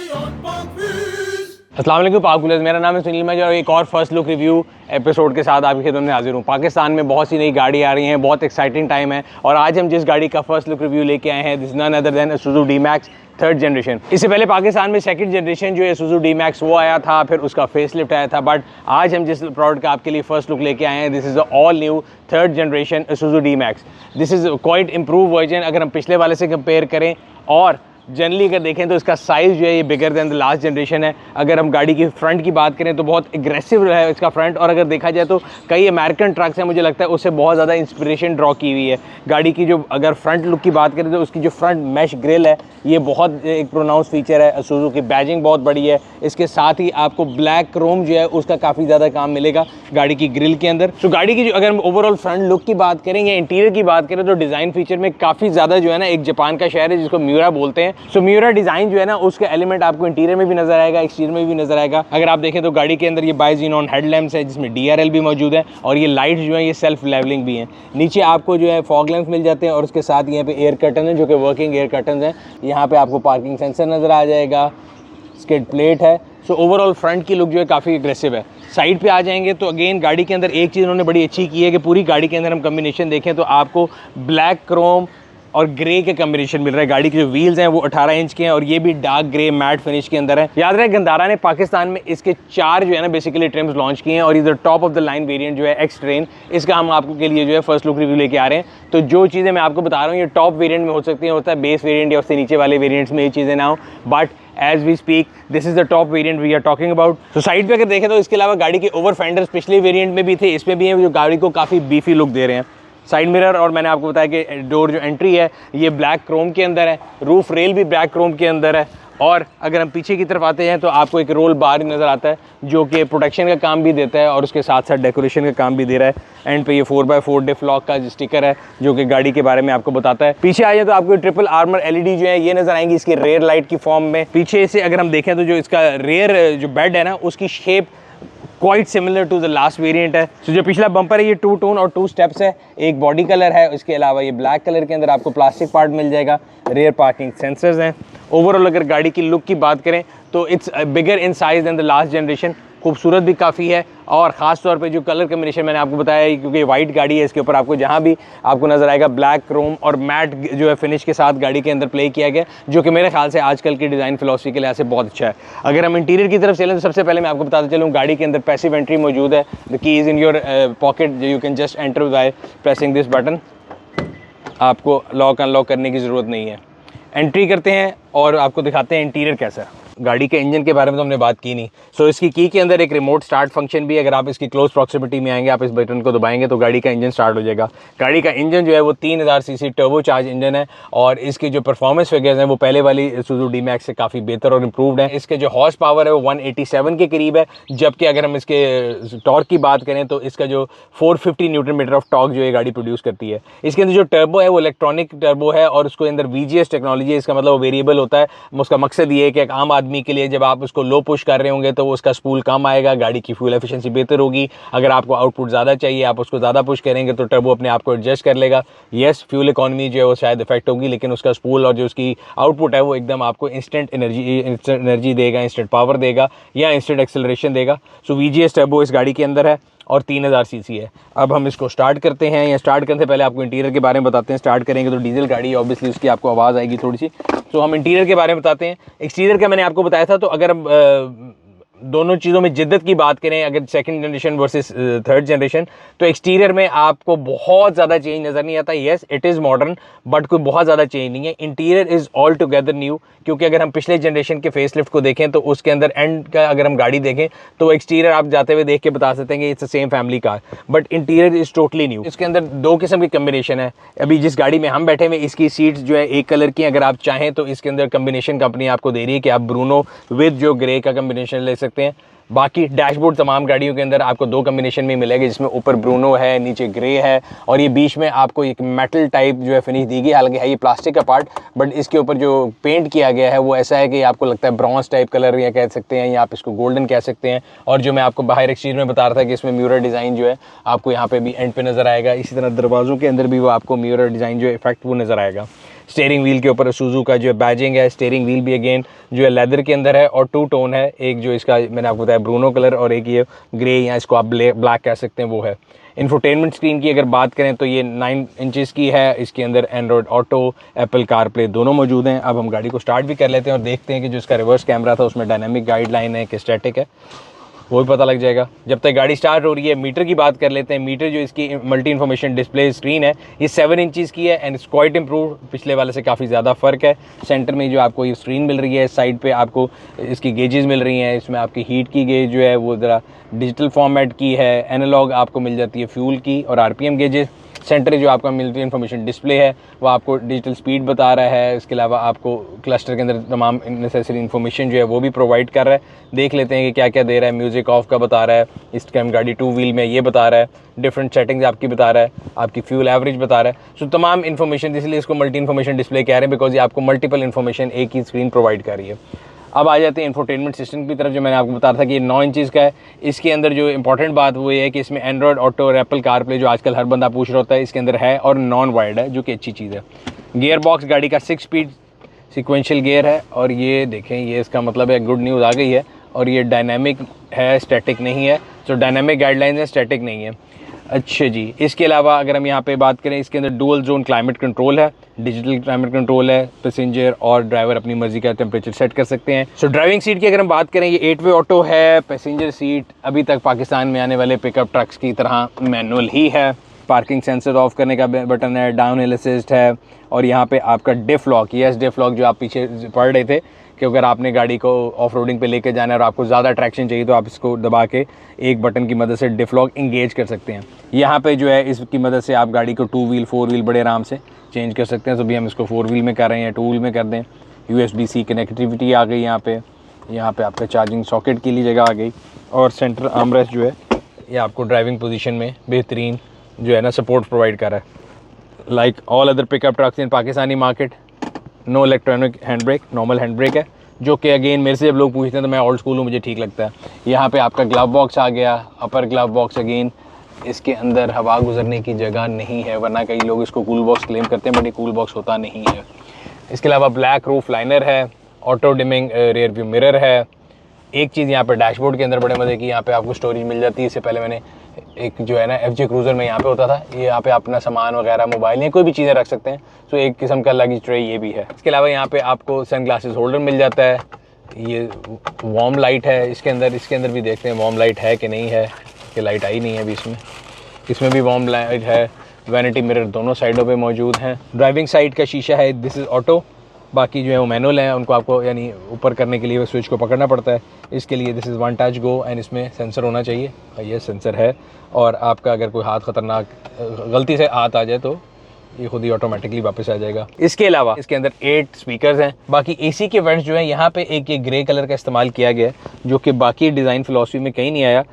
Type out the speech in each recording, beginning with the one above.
अस्सलाम वालेकुम पाकुलर्स, मेरा नाम है सुनील मैज और एक और फर्स्ट लुक रिव्यू एपिसोड के साथ आपके खिदमत में हाजिर हूँ। पाकिस्तान में बहुत सी नई गाड़ी आ रही हैं, बहुत एक्साइटिंग टाइम है और आज हम जिस गाड़ी का फर्स्ट लुक रिव्यू लेके आए हैं, this none other than Isuzu D-Max third generation. इससे पहले पाकिस्तान में सेकंड जनरेशन जो है Isuzu D-Max वो आया था, फिर उसका फेसलिफ्ट आया था, बट आज हम जिस प्रोडक्ट का आपके लिए फर्स्ट लुक लेके आए हैं, this is all new third generation Isuzu D-Max। This is quite improve version अगर हम पिछले वाले से कंपेयर करें, और जनरली अगर देखें तो इसका साइज़ जो है ये bigger than the last generation है। अगर हम गाड़ी की फ्रंट की बात करें तो बहुत एग्रेसिव है इसका फ्रंट, और अगर देखा जाए तो कई अमेरिकन ट्रक्स हैं, मुझे लगता है उससे बहुत ज़्यादा इंस्पिरेशन ड्रॉ की हुई है गाड़ी की। जो अगर फ्रंट लुक की बात करें तो उसकी जो फ्रंट मैश ग्रिल है ये बहुत एक प्रोनाउंस फीचर है। Isuzu की बैजिंग बहुत बड़ी है, इसके साथ ही आपको ब्लैक क्रोम जो है उसका काफ़ी ज़्यादा काम मिलेगा गाड़ी की ग्रिल के अंदर। तो गाड़ी की जो अगर हम ओवरऑल फ्रंट लुक की बात करें या इंटीरियर की बात करें तो डिज़ाइन फीचर में काफ़ी ज़्यादा जो है ना, एक जापान का शहर है जिसको म्यूरा बोलते हैं, सो म्यूरा डिज़ाइन जो है ना उसका एलिमेंट आपको इंटीरियर में भी नजर आएगा, एक्सटीरियर में भी नजर आएगा। अगर आप देखें तो गाड़ी के अंदर ये बाइजीनॉन हेडलैम्प्स है जिसमें DRL भी मौजूद है, और ये लाइट्स जो है ये सेल्फ लेवलिंग भी हैं। नीचे आपको जो है फॉग लैंप्स मिल जाते हैं और उसके साथ यहाँ पे एयर कर्टन है जो कि वर्किंग एयर कर्टन है। यहाँ पे आपको पार्किंग सेंसर नज़र आ जाएगा, स्किड प्लेट है। सो ओवरऑल फ्रंट की लुक जो है काफ़ी एग्रेसिव है। साइड पे आ जाएंगे तो अगेन गाड़ी के अंदर एक चीज़ उन्होंने बड़ी अच्छी की है कि पूरी गाड़ी के अंदर हम कम्बिनेशन देखें तो आपको ब्लैक क्रोम और ग्रे के कम्बिनेशन मिल रहा है। गाड़ी के जो व्हील्स हैं वो 18 इंच के हैं और ये भी डार्क ग्रे मैट फिनिश के अंदर है। याद रहे गंदारा ने पाकिस्तान में इसके 4 जो है ना बेसिकली ट्रिम्स लॉन्च किए हैं, और इधर top of the line variant जो है एक्स ट्रेन, इसका हम आपको के लिए जो है फर्स्ट लुक रिव्यू लेके आ रहे हैं। तो जो चीज़ें मैं आपको बता रहा हूँ ये टॉप वेरिएंट में हो सकती हैं, होता है बेस वेरिएंट या उससे नीचे वाले वेरिएंट्स में ये चीज़ें ना हो, but as we speak this is the top variant we are talking about. तो साइड पे अगर देखें तो इसके अलावा गाड़ी के ओवर फेंडर्स पिछले वेरिएंट में भी थे, इसमें भी हैं, जो गाड़ी को काफ़ी बीफी लुक दे रहे हैं। साइड मिरर, और मैंने आपको बताया कि डोर जो एंट्री है ये ब्लैक क्रोम के अंदर है, रूफ रेल भी ब्लैक क्रोम के अंदर है, और अगर हम पीछे की तरफ आते हैं तो आपको एक रोल बार नज़र आता है जो कि प्रोटेक्शन का काम भी देता है और उसके साथ साथ डेकोरेशन का काम भी दे रहा है। एंड पे ये 4x4 डिफ लॉक का स्टिकर है जो कि गाड़ी के बारे में आपको बताता है। पीछे आइए तो आपको ट्रिपल आर्मर LED जो है ये नज़र आएंगी इसके रेयर लाइट की फॉर्म में। पीछे से अगर हम देखें तो जो इसका रेयर जो बेड है ना उसकी shape quite similar to the last variant है। तो जो पिछला बम्पर है ये 2 टोन और 2 स्टेप्स है, एक बॉडी कलर है, इसके अलावा ये ब्लैक कलर के अंदर आपको प्लास्टिक पार्ट मिल जाएगा, रेयर पार्किंग सेंसर्स हैं। ओवरऑल अगर गाड़ी की लुक की बात करें तो it's bigger in size than the last generation, खूबसूरत भी काफ़ी है, और ख़ास तौर पे जो कलर कम्बिनेशन मैंने आपको बताया क्योंकि वाइट गाड़ी है इसके ऊपर आपको जहाँ भी आपको नज़र आएगा ब्लैक क्रोम और मैट जो है फिनिश के साथ गाड़ी के अंदर प्ले किया गया, जो कि मेरे ख्याल से आजकल की डिज़ाइन फिलॉसफी के लिहाज से बहुत अच्छा है। अगर हम इंटीरियर की तरफ चलें तो सबसे पहले मैं आपको बताता चलूँ गाड़ी के अंदर पैसिव एंट्री मौजूद है। The key is in your pocket, you can just enter by pressing this button, आपको लॉक अनलॉक करने की ज़रूरत नहीं है। एंट्री करते हैं और आपको दिखाते हैं इंटीरियर कैसा है। गाड़ी के इंजन के बारे में तो हमने बात की नहीं, सो इसकी की के अंदर एक रिमोट स्टार्ट फंक्शन भी है। अगर आप इसकी क्लोज प्रॉक्सिमिटी में आएंगे, आप इस बटन को दबाएंगे तो गाड़ी का इंजन स्टार्ट हो जाएगा। गाड़ी का इंजन जो है वो 3000 सीसी टर्बो चार्ज इंजन है, और इसके जो परफॉर्मेंस फिगर्स हैं वो पहले वाली Isuzu D-Max से काफ़ी बेहतर और इम्प्रूवड है। इसके जो हॉर्स पावर है वो 187 के करीब है, जबकि अगर हम इसके टॉर्क की बात करें तो इसका जो 450 न्यूटन मीटर ऑफ टॉर्क जो ये गाड़ी प्रोड्यूस करती है। इसके अंदर जो टर्बो है वो इलेक्ट्रॉनिक टर्बो है, और उसके अंदर VGS टेक्नोलॉजी है, इसका मतलब वो वेरिएबल होता है। उसका मकसद ये है कि एक आम आदमी के लिए जब आप उसको लो पुश कर रहे होंगे तो उसका स्पूल कम आएगा, गाड़ी की फ्यूल एफिशिएंसी बेहतर होगी। अगर आपको आउटपुट ज़्यादा चाहिए, आप उसको ज़्यादा पुश करेंगे तो टर्बो अपने आप को एडजस्ट कर लेगा। येस, फ्यूल इकोनॉमी जो है वो शायद इफेक्ट होगी, लेकिन उसका स्पूल और जो उसकी आउटपुट है वो एकदम आपको इंस्टेंट एनर्जी देगा, इंस्टेंट पावर देगा या इंस्टेंट एक्सेलरेशन देगा। सो VGS टर्बो इस गाड़ी के अंदर है और 3000 सीसी है। अब हम इसको स्टार्ट करते हैं, या स्टार्ट करने से पहले आपको इंटीरियर के बारे में बताते हैं। स्टार्ट करेंगे तो डीजल गाड़ी है, ऑब्वियसली उसकी आपको आवाज़ आएगी थोड़ी सी। तो हम इंटीरियर के बारे में बताते हैं। एक्सटीरियर का मैंने आपको बताया था, तो अगर हम दोनों चीज़ों में जिद्दत की बात करें, अगर second generation versus third generation, तो एक्सटीरियर में आपको बहुत ज़्यादा चेंज नज़र नहीं आता। Yes, it is modern, but कोई बहुत ज़्यादा चेंज नहीं है। Interior is all together new, क्योंकि अगर हम पिछले जनरेशन के फेसलिफ्ट को देखें तो उसके अंदर एंड का अगर हम गाड़ी देखें तो एक्सटीरियर आप जाते हुए देख के बता सकते हैं कि it's the same family car, but interior is totally new. इसके अंदर 2 किस्म की कम्बिनेशन है। अभी जिस गाड़ी में हम बैठे हुए इसकी सीट्स जो है एक कलर की, अगर आप चाहें तो इसके अंदर कम्बिनेशन कंपनी आपको दे रही है कि आप ब्रूनो विद जो ग्रे का कम्बिनेशन ले सकते हैं। बाकी डैशबोर्ड तमाम गाड़ियों के अंदर आपको 2 कम्बिनेशन में मिलेगा, जिसमें ऊपर ब्रूनो है, नीचे ग्रे है, और ये बीच में आपको एक मेटल टाइप जो है फिनिश दी गई। हालांकि है ये प्लास्टिक का पार्ट, बट इसके ऊपर जो पेंट किया गया है वो ऐसा है कि आपको लगता है ब्रॉन्ज टाइप कलर या कह सकते हैं, या आप इसको गोल्डन कह सकते हैं। और जो मैं आपको बाहर एक चीज़ में बता रहा था कि इसमें म्यूरर डिज़ाइन जो है आपको यहाँ पे भी एंड पे नज़र आएगा। इसी तरह दरवाज़ों के अंदर भी वो आपको म्यूरर डिज़ाइन जो इफेक्ट वो नज़र आएगा। स्टीयरिंग व्हील के ऊपर सुजू का जो बैजिंग है, स्टीयरिंग व्हील भी अगेन जो है लेदर के अंदर है और 2 टोन है, एक जो इसका मैंने आपको बताया ब्रूनो कलर और एक ये ग्रे या इसको आप ब्लैक कह सकते हैं वो है। इंफोटेनमेंट स्क्रीन की अगर बात करें तो ये 9 इंचेस की है, इसके अंदर एंड्रॉयड ऑटो, एप्पल कारप्ले दोनों मौजूद हैं। अब हम गाड़ी को स्टार्ट भी कर लेते हैं और देखते हैं कि जो इसका रिवर्स कैमरा था उसमें डायनामिक गाइडलाइन है कि स्टैटिक है, वो भी पता लग जाएगा। जब तक गाड़ी स्टार्ट हो रही है मीटर की बात कर लेते हैं। मीटर जो इसकी मल्टी इन्फॉर्मेशन डिस्प्ले स्क्रीन है ये 7 इंचज़ की है एंड इट्स क्वाइट इम्प्रूव, पिछले वाले से काफ़ी ज़्यादा फ़र्क है। सेंटर में जो आपको ये स्क्रीन मिल रही है, साइड पे आपको इसकी गेजेस मिल रही हैं, इसमें आपकी हीट की गेज जो है वो ज़रा डिजिटल फॉर्मेट की है, एनालॉग आपको मिल जाती है फ्यूल की और RPM गेजेस। सेंटर जो आपका मिलिट्री इन्फॉर्मेशन डिस्प्ले है वो आपको डिजिटल स्पीड बता रहा है, इसके अलावा आपको क्लस्टर के अंदर तमाम नेसेसरी इन्फॉर्मेशन जो है वो भी प्रोवाइड कर रहा है। देख लेते हैं कि क्या क्या दे रहा है। म्यूज़िक ऑफ का बता रहा है, इस टाइम गाड़ी 2 व्हील में ये बता रहा है, डिफरेंट सेटिंग्स आपकी बता रहा है, आपकी फ्यूल एवरेज बता रहा है। सो तमाम इन्फॉर्मेशन, इसलिए इसको मल्टी इन्फॉर्मेशन डिस्प्ले कह रहे हैं बिकॉज ये आपको मल्टीपल इन्फॉर्मेशन एक ही स्क्रीन प्रोवाइड कर रही है। अब आ जाते हैं इंफोटेनमेंट सिस्टम की तरफ, जो मैंने आपको बता रहा था कि ये 9 इंचज़ का है। इसके अंदर जो इंपॉर्टेंट बात वो ये है कि इसमें एंड्रॉयड ऑटो और एप्पल कारप्ले जो आजकल हर बंदा पूछ रहा होता है इसके अंदर है और नॉन वायर्ड है, जो कि अच्छी चीज़ है। गियर बॉक्स गाड़ी का 6 स्पीड सिक्वेंशियल गियर है और ये देखें, ये इसका मतलब है गुड न्यूज़ आ गई है। और ये डायनेमिक है, स्टैटिक नहीं है। तो डायनेमिक गाइडलाइंस है, स्टैटिक नहीं है। अच्छा जी, इसके अलावा अगर हम यहाँ पे बात करें, इसके अंदर डुअल जोन क्लाइमेट कंट्रोल है, डिजिटल क्लाइमेट कंट्रोल है। पैसेंजर और ड्राइवर अपनी मर्जी का टेम्परेचर सेट कर सकते हैं। सो ड्राइविंग सीट की अगर हम बात करें, ये 8 वे ऑटो है। पैसेंजर सीट अभी तक पाकिस्तान में आने वाले पिकअप ट्रक्स की तरह मैनुअल ही है। पार्किंग सेंसर ऑफ करने का बटन है, डाउन हिल असिस्ट है और यहाँ पे आपका डिफ लॉक, यस डिफ लॉक जो आप पीछे पढ़ रहे थे कि अगर आपने गाड़ी को ऑफ रोडिंग पे लेके जाना है और आपको ज़्यादा ट्रैक्शन चाहिए तो आप इसको दबा के एक बटन की मदद से डिफ लॉक इंगेज कर सकते हैं। यहाँ पे जो है इसकी मदद से आप गाड़ी को 2 व्हील 4 व्हील बड़े आराम से चेंज कर सकते हैं। तो भी हम इसको 4 व्हील में कर रहे हैं, 2 व्हील में कर दें। USB-C कनेक्टिविटी आ गई यहाँ पे आपका चार्जिंग सॉकेट के लिए जगह आ गई और सेंटर आर्मरेस्ट जो है ये आपको ड्राइविंग पोजीशन में बेहतरीन जो है ना सपोर्ट प्रोवाइड कर रहा है। Like all other pickup trucks in Pakistani market, no electronic hand brake, normal hand brake है, जो कि अगेन मेरे से जब लोग पूछते हैं तो मैं ओल्ड स्कूल हूँ, मुझे ठीक लगता है। यहाँ पे आपका ग्लव बॉक्स आ गया, अपर ग्लव बॉक्स। अगेन इसके अंदर हवा गुजरने की जगह नहीं है, वरना कई लोग इसको कूल बॉक्स क्लेम करते हैं बट ये कूल बॉक्स होता नहीं है। इसके अलावा ब्लैक रूफ लाइनर है, auto dimming rear view mirror है। एक चीज़ यहाँ पे डैशबोर्ड के अंदर बड़े मज़े की, यहाँ पे आपको स्टोरेज मिल जाती है। इससे पहले मैंने एक जो है ना FJ क्रूज़र में यहाँ पे होता था, ये यहाँ पे अपना सामान वगैरह मोबाइल या कोई भी चीज़ें रख सकते हैं। तो एक किस्म का लगेज ट्रे ये भी है। इसके अलावा यहाँ पे आपको सन ग्लासेस होल्डर मिल जाता है। ये वार्म लाइट है इसके अंदर भी देखते हैं वार्म लाइट है कि नहीं है, कि लाइट आई नहीं है अभी इसमें भी वार्म लाइट है। वैनिटी मिरर दोनों साइडों पे मौजूद हैं। ड्राइविंग साइड का शीशा है, दिस इज़ ऑटो, बाकी जो है वो मैनुअल है, उनको आपको यानी ऊपर करने के लिए वो स्विच को पकड़ना पड़ता है। इसके लिए this is one touch go and इसमें सेंसर होना चाहिए, ये सेंसर है। और आपका अगर कोई हाथ ख़तरनाक गलती से हाथ आ जाए तो ये खुद ही ऑटोमेटिकली वापस आ जाएगा। इसके अलावा इसके अंदर 8 स्पीकर्स हैं। बाकी AC के वेंट्स जो है यहाँ पे एक ये ग्रे कलर का इस्तेमाल किया गया है, जो कि बाकी डिज़ाइन फिलॉसफी में कहीं नहीं आया।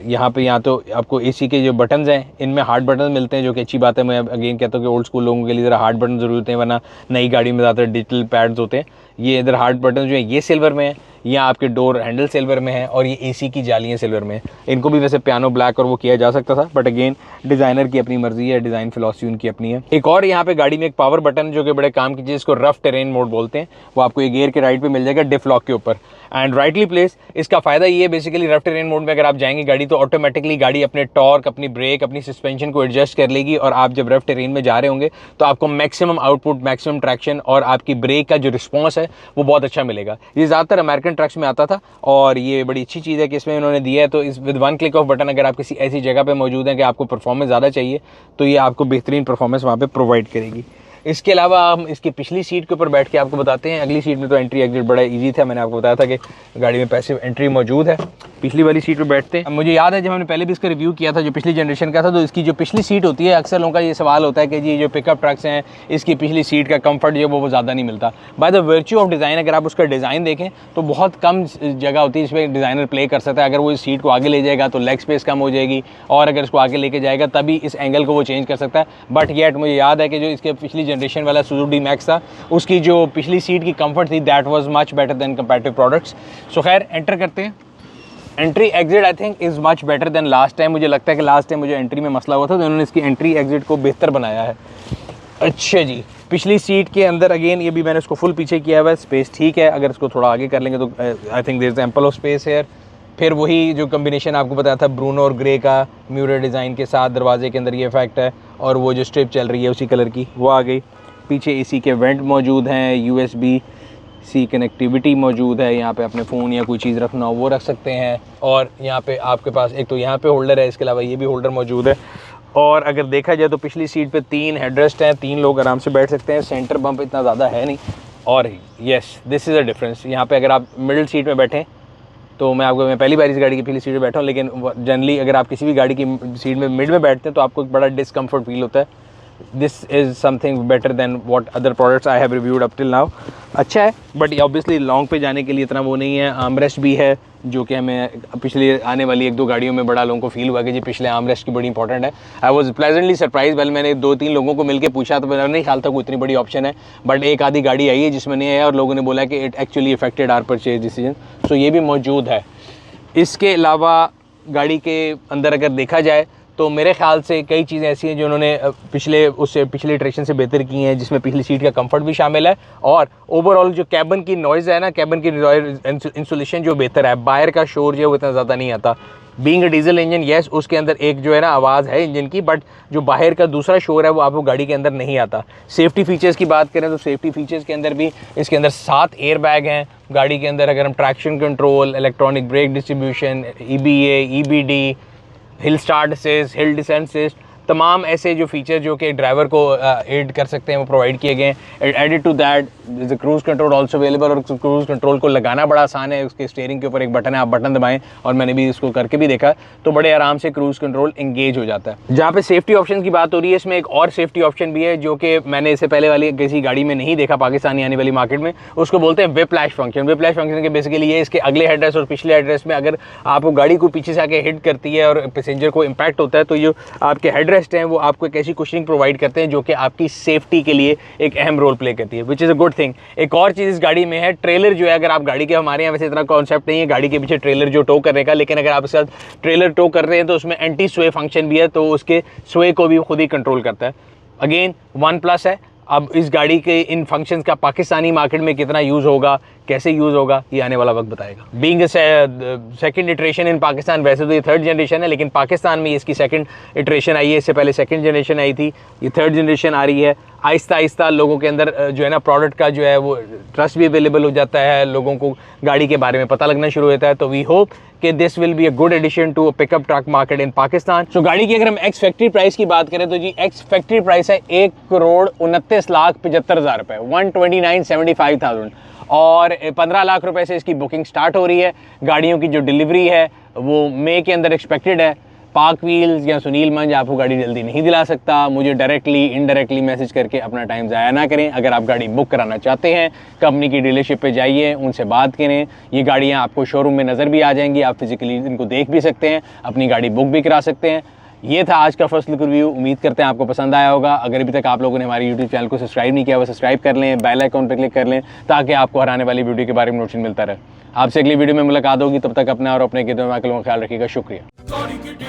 यहाँ पे तो आपको AC के जो बटन्स हैं इनमें हार्ड बटन मिलते हैं, जो कि अच्छी बात है। मैं अगेन कहता हूँ कि ओल्ड स्कूल लोगों के लिए ज़रा हार्ड बटन ज़रूर होते हैं, वरना नई गाड़ी में ज़्यादातर डिजिटल पैड्स होते हैं। ये इधर हार्ड बटन जो है ये सिल्वर में है, यहाँ आपके डोर हैंडल सिल्वर में है और ये AC की जालियाँ सिल्वर में है। इनको भी वैसे पियानो ब्लैक और वो किया जा सकता था, बट अगेन डिज़ाइनर की अपनी मर्जी है, डिज़ाइन फिलॉसफी उनकी अपनी है। एक और यहाँ पे गाड़ी में एक पावर बटन जो कि बड़े काम की चीज़, इसको रफ टेरेन मोड बोलते हैं, वो आपको ये गियर के राइट पे मिल जाएगा, डिफ लॉक के ऊपर एंड राइटली प्लेस। इसका फ़ायदा ये है बेसिकली रफ टेरेन मोड में अगर आप जाएंगे गाड़ी तो ऑटोमेटिकली गाड़ी अपने टॉर्क, अपनी ब्रेक, अपनी सस्पेंशन को एडजस्ट कर लेगी और आप जब रफ टेरेन में जा रहे होंगे तो आपको मैक्सिमम आउटपुट, मैक्सिमम ट्रैक्शन और आपकी ब्रेक का जो रिस्पॉन्स है वो बहुत अच्छा मिलेगा। ये ज़्यादातर अमेरिकन ट्रक्स में आता था और ये बड़ी अच्छी चीज़ है कि इसमें उन्होंने दिया है। तो इस with one click off button अगर आप किसी ऐसी जगह पे मौजूद हैं कि आपको परफॉर्मेंस ज़्यादा चाहिए तो ये आपको बेहतरीन परफॉर्मेंस वहाँ पे प्रोवाइड करेगी। इसके अलावा हम इसकी पिछली सीट के ऊपर बैठ के आपको बताते हैं। अगली सीट में तो एंट्री एग्जिट बड़ा इजी था, मैंने आपको बताया था कि गाड़ी में पैसिव एंट्री मौजूद है। पिछली वाली सीट पे बैठते हैं। मुझे याद है जब हमने पहले भी इसका रिव्यू किया था जो पिछली जनरेशन का था, तो इसकी जो पिछली सीट होती है, अक्सर लोगों का ये सवाल होता है कि जी जो पिकअप ट्रक्स हैं इसकी पिछली सीट का कंफर्ट जो वो ज़्यादा नहीं मिलता। By the virtue of design अगर आप उसका डिज़ाइन देखें तो बहुत कम जगह होती है इसमें डिज़ाइनर प्ले कर सकता है। अगर वो इस सीट को आगे ले जाएगा तो लेग स्पेस कम हो जाएगी और अगर इसको आगे लेके जाएगा तभी इस एंगल को वो चेंज कर सकता है। बट येट मुझे याद है कि जो इसके पिछली जनरेशन वाला सुजुकी मैक्स था उसकी जो पिछली सीट की कंफर्ट थी that was much better than comparative products. So खैर एंटर करते हैं। Entry exit I think is much better than last time. मुझे लगता है कि लास्ट टाइम मुझे एंट्री में मसला हुआ था तो उन्होंने इसकी एंट्री एग्जिट को बेहतर बनाया है। अच्छा जी, पिछली सीट के अंदर अगेन ये भी मैंने इसको फुल पीछे किया हुआ है, स्पेस ठीक है, अगर इसको थोड़ा आगे कर लेंगे तो I think there is ample of space here. फिर वही जो कम्बिनेशन आपको बताया था ब्रूनो और ग्रे का म्यूरर डिज़ाइन के साथ, दरवाजे के अंदर ये इफेक्ट है और वो जो स्ट्रिप चल रही है उसी कलर की वो आ गई। पीछे एसी के वेंट मौजूद हैं, USB-C कनेक्टिविटी मौजूद है, यहाँ पे अपने फ़ोन या कोई चीज़ रखना हो वो रख सकते हैं। और यहाँ पे आपके पास एक तो यहाँ पे होल्डर है, इसके अलावा ये भी होल्डर मौजूद है। और अगर देखा जाए तो पिछली सीट पे 3 हेडरेस्ट हैं, 3 लोग आराम से बैठ सकते हैं, सेंटर बम्प इतना ज़्यादा है नहीं। और yes this is a difference, यहाँ पे अगर आप मिडिल सीट में बैठें तो मैं पहली बार इस गाड़ी की पिछली सीट में बैठा हूँ, लेकिन जनरली अगर आप किसी भी गाड़ी की सीट में मिड में बैठते हैं तो आपको एक बड़ा डिस्कम्फर्ट फील होता है। This is something better than what other products I have reviewed up till now. अच्छा है, बट ऑब्वियसली लॉन्ग पे जाने के लिए इतना वो नहीं है। आर्मरेस्ट भी है जो कि हमें पिछले आने वाली 1-2 गाड़ियों में बड़ा लोगों को फील हुआ कि जी पिछले आर्मरेस्ट की बड़ी इंपॉर्टेंट है। I was pleasantly surprise. Well मैंने 2-3 लोगों को मिलकर पूछा तो मैंने नहीं ख्याल था कोई इतनी बड़ी ऑप्शन है, बट एक आधी गाड़ी आई है जिसमें नहीं है और लोगों ने बोला कि it actually affected our purchase decision. So ये भी मौजूद है। इसके अलावा गाड़ी के अंदर अगर देखा जाए तो मेरे ख्याल से कई चीज़ें ऐसी हैं जो उन्होंने पिछले इटरेशन से बेहतर की हैं, जिसमें पिछली सीट का कंफर्ट भी शामिल है और ओवरऑल जो कैबिन की नॉइज़ है ना, कैबिन की इंसुलेशन जो बेहतर है, बाहर का शोर जो है वो इतना ज़्यादा नहीं आता। Being a diesel engine yes उसके अंदर एक जो है ना आवाज़ है इंजन की, बट जो बाहर का दूसरा शोर है वो आपको गाड़ी के अंदर नहीं आता। सेफ्टी फीचर्स की बात करें तो सेफ्टी फीचर्स के अंदर भी इसके अंदर 7 एयर बैग हैं गाड़ी के अंदर। अगर हम traction control, electronic brake distribution, EBA, EBD, hill start assist, hill descent assist, तमाम ऐसे जो फीचर जो कि ड्राइवर को एड कर सकते हैं वो प्रोवाइड किए गए हैं। Added to that is the cruise control also available, और क्रूज़ कंट्रोल को लगाना बड़ा आसान है। उसके स्टीयरिंग के ऊपर एक बटन है, आप बटन दबाएं और मैंने भी इसको करके भी देखा तो बड़े आराम से क्रूज़ कंट्रोल इंगेज हो जाता है। जहाँ पे सेफ्टी ऑप्शन की बात हो रही है, इसमें एक और सेफ्टी ऑप्शन भी है जो कि मैंने इससे पहले वाली किसी गाड़ी में नहीं देखा पाकिस्तानी आने वाली मार्केट में। उसको बोलते हैं व्हिप्लैश फंक्शन। व्हिप्लैश फंक्शन के बेसिकली ये इसके अगले हेडरेस्ट और पिछले हेडरेस्ट में अगर आपको गाड़ी को पीछे से आके हिट करती है और पैसेंजर को इम्पैक्ट होता है तो जो आपके हेडरेस्ट हैं वो आपको ऐसी कुशनिंग प्रोवाइड करते हैं जो कि आपकी सेफ्टी के लिए एक अहम रोल प्ले करती है, which is a good thing. एक और चीज़ इस गाड़ी में है, ट्रेलर जो है, अगर आप गाड़ी के, हमारे यहाँ वैसे इतना कॉन्सेप्ट नहीं है गाड़ी के पीछे ट्रेलर जो टो करने का, लेकिन अगर आप इसके साथ ट्रेलर टो कर रहे हैं तो उसमें एंटी स्वे फंक्शन भी है, तो उसके स्वे को भी खुद ही कंट्रोल करता है। अगेन OnePlus है। अब इस गाड़ी के इन फंक्शंस का पाकिस्तानी मार्केट में कितना यूज़ होगा, कैसे यूज़ होगा, ये आने वाला वक्त बताएगा। बीइंग सेकंड इटरेशन इन पाकिस्तान, वैसे तो ये 3rd जनरेशन है लेकिन पाकिस्तान में इसकी 2nd इटरेशन आई है। इससे पहले 2nd जनरेशन आई थी, ये 3rd जनरेशन आ रही है। आहिस्ता आहिस्ता लोगों के अंदर जो है ना प्रोडक्ट का जो है वो ट्रस्ट भी अवेलेबल हो जाता है, लोगों को गाड़ी के बारे में पता लगना शुरू होता है। तो वी होप कि this will be a good addition to pickup truck market in Pakistan. So गाड़ी की अगर हम एक्स फैक्ट्री प्राइस की बात करें तो जी एक्स फैक्ट्री प्राइस है 1,29,75,000 रुपये, 129,75,000, और 15 लाख रुपए से इसकी बुकिंग स्टार्ट हो रही है। गाड़ियों की जो डिलीवरी है वो मई के अंदर एक्सपेक्टेड है। पाक व्हील्स या सुनील मंज आपको गाड़ी जल्दी नहीं दिला सकता। मुझे डायरेक्टली इनडायरेक्टली मैसेज करके अपना टाइम ज़ाया ना करें। अगर आप गाड़ी बुक कराना चाहते हैं, कंपनी की डीलरशिप पे जाइए, उनसे बात करें। ये गाड़ियाँ आपको शोरूम में नज़र भी आ जाएंगी, आप फिजिकली इनको देख भी सकते हैं, अपनी गाड़ी बुक भी करा सकते हैं। ये था आज का फर्स्ट लुक रिव्यू। उम्मीद करते हैं आपको पसंद आया होगा। अगर अभी तक आप लोगों ने हमारे YouTube चैनल को सब्सक्राइब नहीं किया, वो सब्सक्राइब कर लें, बेल आइकॉन पर क्लिक कर लें ताकि आपको हर आने वाली वीडियो के बारे में नोटिफिकेशन मिलता रहे। आपसे अगली वीडियो में मुलाकात होगी, तब तक अपना और अपने के ख्याल रखिएगा। शुक्रिया।